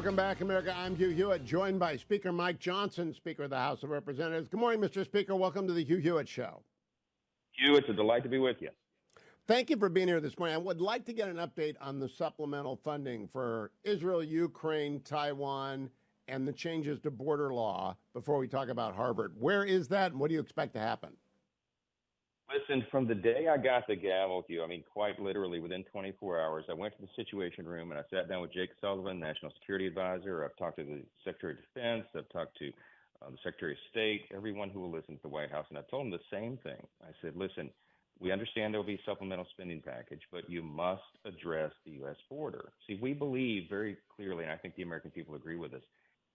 Welcome back, America. I'm Hugh Hewitt, joined by Speaker Mike Johnson, Speaker of the House of Representatives. Good morning, Mr. Speaker. Welcome to the Hugh Hewitt Show. Hugh, it's a delight to be with you. Thank you for being here this morning. I would like to get an update on the supplemental funding for Israel, Ukraine, Taiwan, and the changes to border law before we talk about Harvard. Where is that, and what do you expect to happen? Listen, from the day I got the gavel, Hugh, I mean, quite literally within 24 hours, I went to the Situation Room and I sat down with Jake Sullivan, National Security Advisor. I've talked to the Secretary of Defense. I've talked to the Secretary of State, everyone who will listen to the White House. And I told them the same thing. I said, listen, we understand there will be a supplemental spending package, but you must address the U.S. border. See, we believe very clearly, and I think the American people agree with us,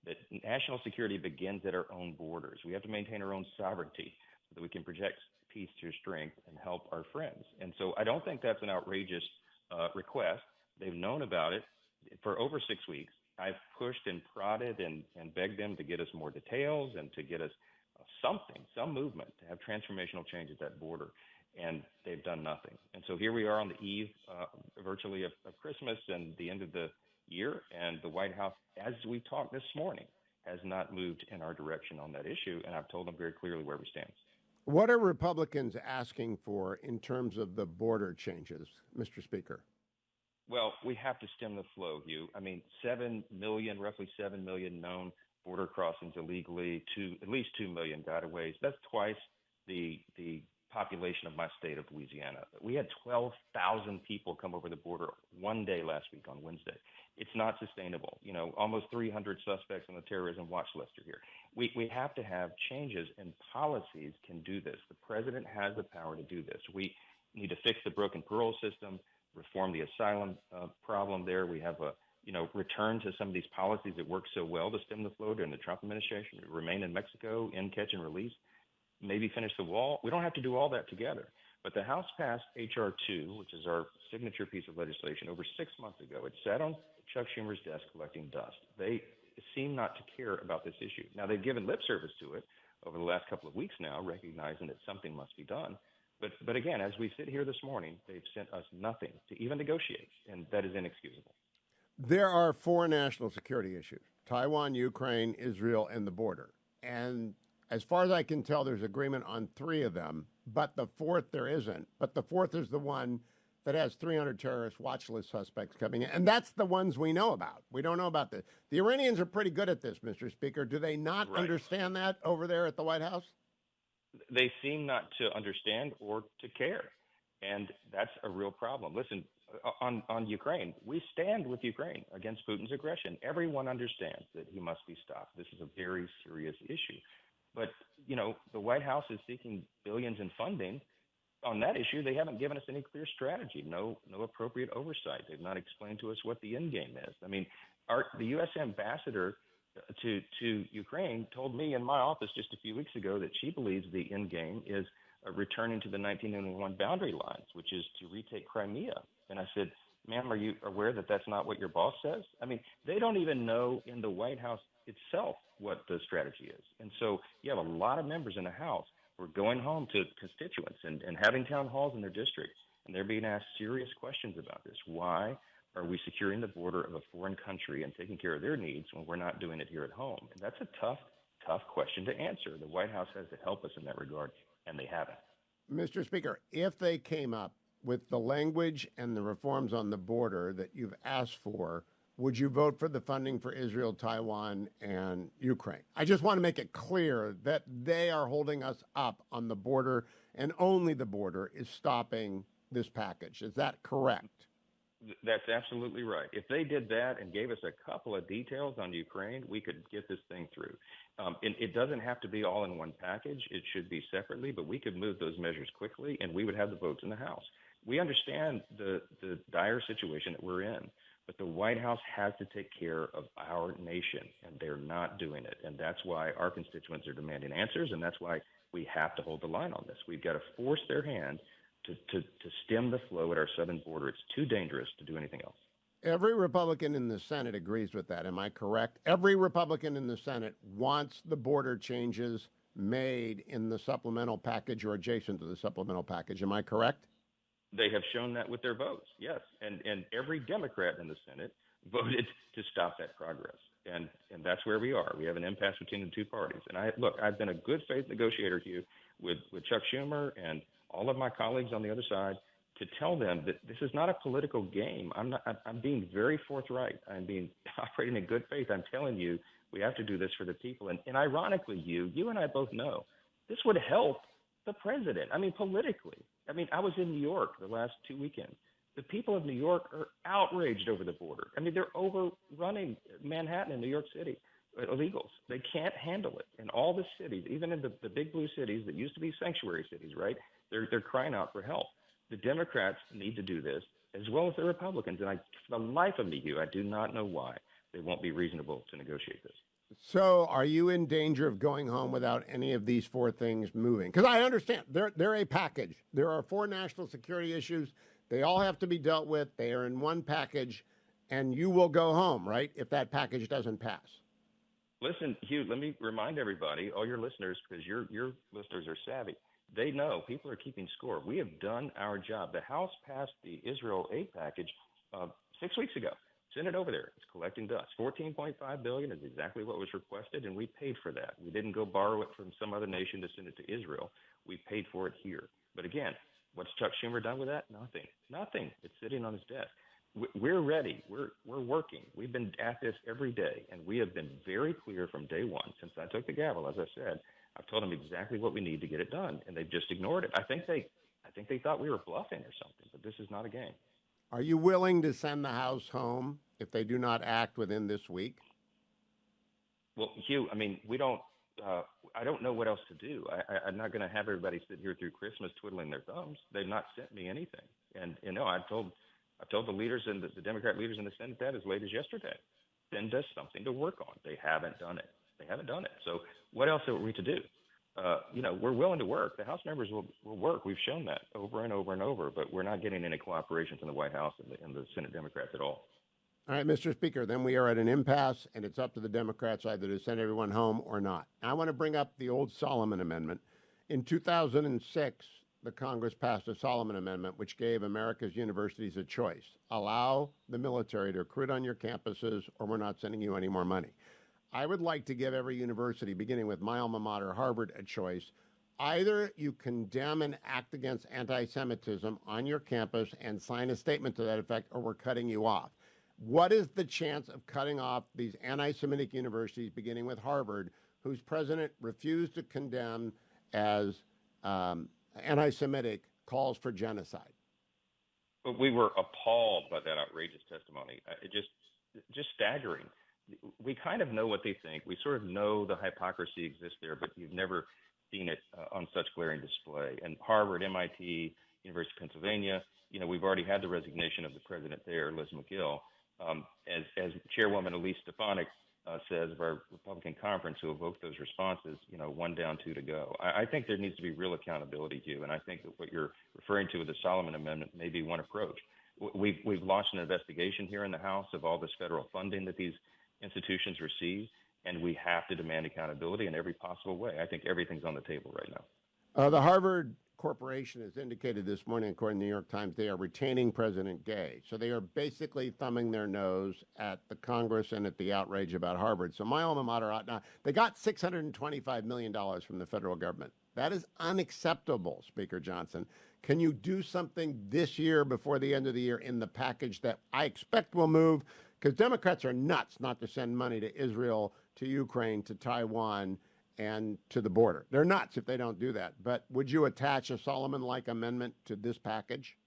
that national security begins at our own borders. We have to maintain our own sovereignty so that we can project peace through strength and help our friends. And so I don't think that's an outrageous request. They've known about it for over 6 weeks. I've pushed and prodded and begged them to get us more details and to get us some movement, to have transformational change at that border. And they've done nothing. And so here we are on the eve virtually of Christmas and the end of the year. And the White House, as we talked this morning, has not moved in our direction on that issue. And I've told them very clearly where we stand. What are Republicans asking for in terms of the border changes, Mr. Speaker? Well, we have to stem the flow, Hugh. I mean, roughly 7 million known border crossings illegally, at least 2 million gotaways. That's twice the population of my state of Louisiana. We had 12,000 people come over the border one day last week on Wednesday. It's not sustainable. You know, almost 300 suspects on the terrorism watch list are here. We have to have changes, and policies can do this. The president has the power to do this. We need to fix the broken parole system, reform the asylum problem there. We have return to some of these policies that worked so well to stem the flow during the Trump administration, remain in Mexico, end, catch, and release. Maybe finish the wall. We don't have to do all that together. But the House passed H.R. 2, which is our signature piece of legislation, over 6 months ago. It sat on Chuck Schumer's desk collecting dust. They seem not to care about this issue. Now, they've given lip service to it over the last couple of weeks now, recognizing that something must be done. But again, as we sit here this morning, they've sent us nothing to even negotiate, and that is inexcusable. There are 4 national security issues: Taiwan, Ukraine, Israel, and the border. And as far as I can tell, there's agreement on 3 of them, but the 4th there isn't. But the 4th is the one that has 300 terrorist watch list suspects coming in. And that's the ones we know about. We don't know about the Iranians are pretty good at this, Mr. Speaker. Do they not understand that over there at the White House? They seem not to understand or to care. And that's a real problem. Listen, on Ukraine, we stand with Ukraine against Putin's aggression. Everyone understands that he must be stopped. This is a very serious issue. But, you know, the White House is seeking billions in funding. On that issue, they haven't given us any clear strategy, no appropriate oversight. They've not explained to us what the end game is. I mean, the U.S. ambassador to Ukraine told me in my office just a few weeks ago that she believes the end game is returning to the 1991 boundary lines, which is to retake Crimea. And I said, ma'am, are you aware that that's not what your boss says? I mean, they don't even know in the White House itself what the strategy is. And so you have a lot of members in the House who are going home to constituents and having town halls in their district, and they're being asked serious questions about this. Why are we securing the border of a foreign country and taking care of their needs when we're not doing it here at home? And that's a tough question to answer. The White House has to help us in that regard, and they haven't. Mr. Speaker, if they came up with the language and the reforms on the border that you've asked for, would you vote for the funding for Israel, Taiwan, and Ukraine? I just want to make it clear that they are holding us up on the border, and only the border is stopping this package. Is that correct? That's absolutely right. If they did that and gave us a couple of details on Ukraine, we could get this thing through. It doesn't have to be all in one package. It should be separately, but we could move those measures quickly, and we would have the votes in the House. We understand the dire situation that we're in. But the White House has to take care of our nation, and they're not doing it. And that's why our constituents are demanding answers, and that's why we have to hold the line on this. We've got to force their hand to stem the flow at our southern border. It's too dangerous to do anything else. Every Republican in the Senate agrees with that. Am I correct? Every Republican in the Senate wants the border changes made in the supplemental package or adjacent to the supplemental package. Am I correct? They have shown that with their votes, yes. And every Democrat in the Senate voted to stop that progress. And that's where we are. We have an impasse between the two parties. And I've been a good faith negotiator, Hugh, with Chuck Schumer and all of my colleagues on the other side to tell them that this is not a political game. I'm being very forthright. I'm being operating in good faith. I'm telling you, we have to do this for the people. And ironically, you and I both know this would help the president. I mean, politically. I mean, I was in New York the last 2 weekends. The people of New York are outraged over the border. I mean, they're overrunning Manhattan and New York City, illegals. They can't handle it. In all the cities, even in the big blue cities that used to be sanctuary cities, right? They're crying out for help. The Democrats need to do this, as well as the Republicans. And for the life of me, Hugh, I do not know why they won't be reasonable to negotiate this. So are you in danger of going home without any of these four things moving? Because I understand they're a package. There are four national security issues. They all have to be dealt with. They are in one package, and you will go home, right, if that package doesn't pass. Listen, Hugh, let me remind everybody, all your listeners, because your listeners are savvy. They know people are keeping score. We have done our job. The House passed the Israel aid package 6 weeks ago. Send it over there. It's collecting dust. $14.5 billion is exactly what was requested, and we paid for that. We didn't go borrow it from some other nation to send it to Israel. We paid for it here. But again, what's Chuck Schumer done with that? Nothing. It's sitting on his desk. We're ready. We're working. We've been at this every day, and we have been very clear from day one since I took the gavel. As I said, I've told them exactly what we need to get it done, and they've just ignored it. I think they thought we were bluffing or something, but this is not a game. Are you willing to send the House home if they do not act within this week? Well, Hugh, I mean, we don't. I don't know what else to do. I'm not going to have everybody sit here through Christmas twiddling their thumbs. They've not sent me anything, and I've told the leaders and the Democrat leaders in the Senate that as late as yesterday. Send us something to work on. They haven't done it. So what else are we to do? We're willing to work. The House members will work. We've shown that over and over and over, but we're not getting any cooperation from the White House and the Senate Democrats at all. All right, Mr. Speaker, then we are at an impasse, and it's up to the Democrats either to send everyone home or not. I want to bring up the old Solomon Amendment. In 2006, the Congress passed a Solomon Amendment, which gave America's universities a choice. Allow the military to recruit on your campuses, or we're not sending you any more money. I would like to give every university, beginning with my alma mater, Harvard, a choice. Either you condemn and act against anti-Semitism on your campus and sign a statement to that effect, or we're cutting you off. What is the chance of cutting off these anti-Semitic universities, beginning with Harvard, whose president refused to condemn as anti-Semitic calls for genocide? But we were appalled by that outrageous testimony. It just staggering. We kind of know what they think. We sort of know the hypocrisy exists there, but you've never seen it on such glaring display. And Harvard, MIT, University of Pennsylvania, we've already had the resignation of the president there, Liz McGill. As Chairwoman Elise Stefanik says of our Republican conference who evoked those responses, 1 down, 2 to go. I think there needs to be real accountability, Hugh, and I think that what you're referring to with the Solomon Amendment may be one approach. We've launched an investigation here in the House of all this federal funding that these institutions receive, and we have to demand accountability in every possible way. I think everything's on the table right now. The Harvard Corporation has indicated this morning, according to the New York Times, they are retaining President Gay. So they are basically thumbing their nose at the Congress and at the outrage about Harvard. So my alma mater, now, they got $625 million from the federal government. That is unacceptable, Speaker Johnson. Can you do something this year before the end of the year in the package that I expect will move? Because Democrats are nuts not to send money to Israel, to Ukraine, to Taiwan, and to the border. They're nuts if they don't do that. But would you attach a Solomon-like amendment to this package?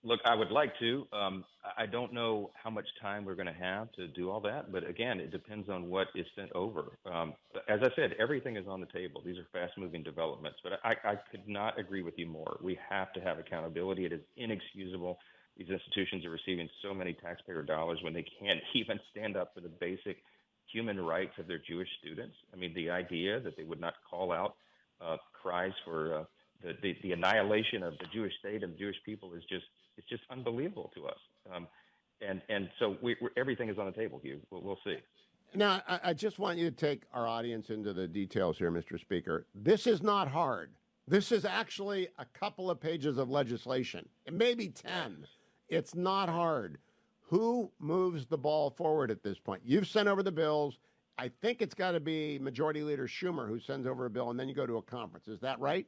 Look, I would like to. I don't know how much time we're going to have to do all that. But again, it depends on what is sent over. As I said, everything is on the table. These are fast-moving developments. But I could not agree with you more. We have to have accountability. It is inexcusable. These institutions are receiving so many taxpayer dollars when they can't even stand up for the basic human rights of their Jewish students. I mean, the idea that they would not call out cries for the annihilation of the Jewish state and the Jewish people is just unbelievable to us. And so everything is on the table, Hugh. We'll see. Now, I just want you to take our audience into the details here, Mr. Speaker. This is not hard. This is actually a couple of pages of legislation. It may be 10. It's not hard. Who moves the ball forward at this point? You've sent over the bills. I think it's got to be Majority Leader Schumer who sends over a bill, and then you go to a conference. Is that right?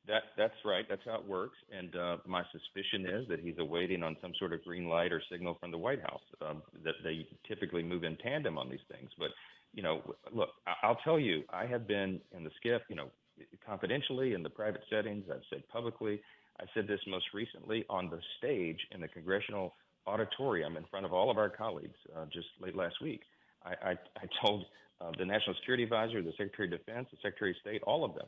That's right. That's how it works. And my suspicion is that he's awaiting on some sort of green light or signal from the White House. That they typically move in tandem on these things. But look, I'll tell you, I have been in the SCIF, confidentially in the private settings. I've said publicly. I said this most recently on the stage in the congressional auditorium in front of all of our colleagues just late last week. I told the National Security Advisor, the Secretary of Defense, the Secretary of State, all of them,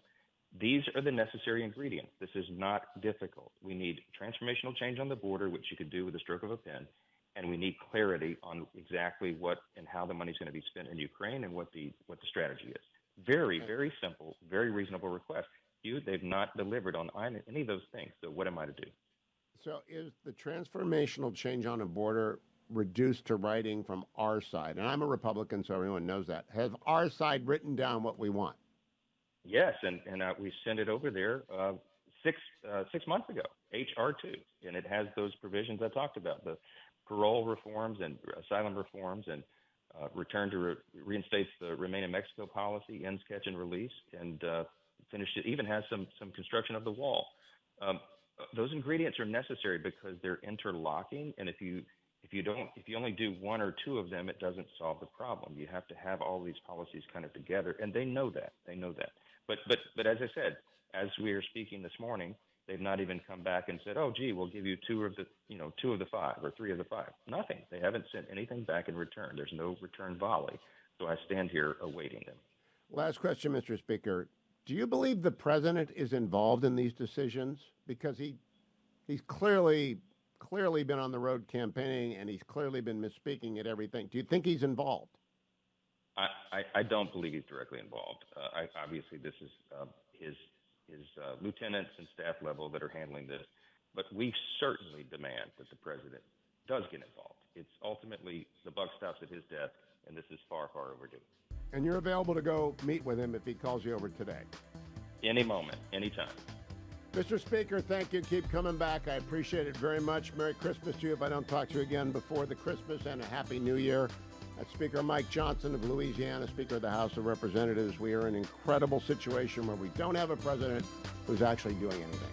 these are the necessary ingredients. This is not difficult. We need transformational change on the border, which you could do with a stroke of a pen, and we need clarity on exactly what and how the money is going to be spent in Ukraine and what the strategy is. Very, very simple, very reasonable request. They've not delivered on any of those things. So what am I to do? So is the transformational change on the border reduced to writing from our side? And I'm a Republican, so everyone knows that. Have our side written down what we want? Yes, and we sent it over there 6 months ago, HR2, and it has those provisions I talked about, the parole reforms and asylum reforms and return to reinstates the Remain in Mexico policy, ends catch and release, and finished it. Even has some construction of the wall. Those ingredients are necessary because they're interlocking, and if you only do one or two of them, it doesn't solve the problem. You have to have all these policies kind of together, and they know that. But as I said, as we are speaking this morning, they've not even come back and said, "Oh, gee, we'll give you two of the five or three of the five." Nothing. They haven't sent anything back in return. There's no return volley. So I stand here awaiting them. Last question, Mr. Speaker. Do you believe the president is involved in these decisions? Because he's clearly been on the road campaigning, and he's clearly been misspeaking at everything. Do you think he's involved? I don't believe he's directly involved. Obviously, this is his lieutenants and staff level that are handling this. But we certainly demand that the president does get involved. It's ultimately the buck stops at his desk, and this is far, far overdue. And you're available to go meet with him if he calls you over today? Any moment, anytime. Mr. Speaker, thank you. Keep coming back. I appreciate it very much. Merry Christmas to you if I don't talk to you again before the Christmas, and a Happy New Year. That's Speaker Mike Johnson of Louisiana, Speaker of the House of Representatives. We are in an incredible situation where we don't have a president who's actually doing anything.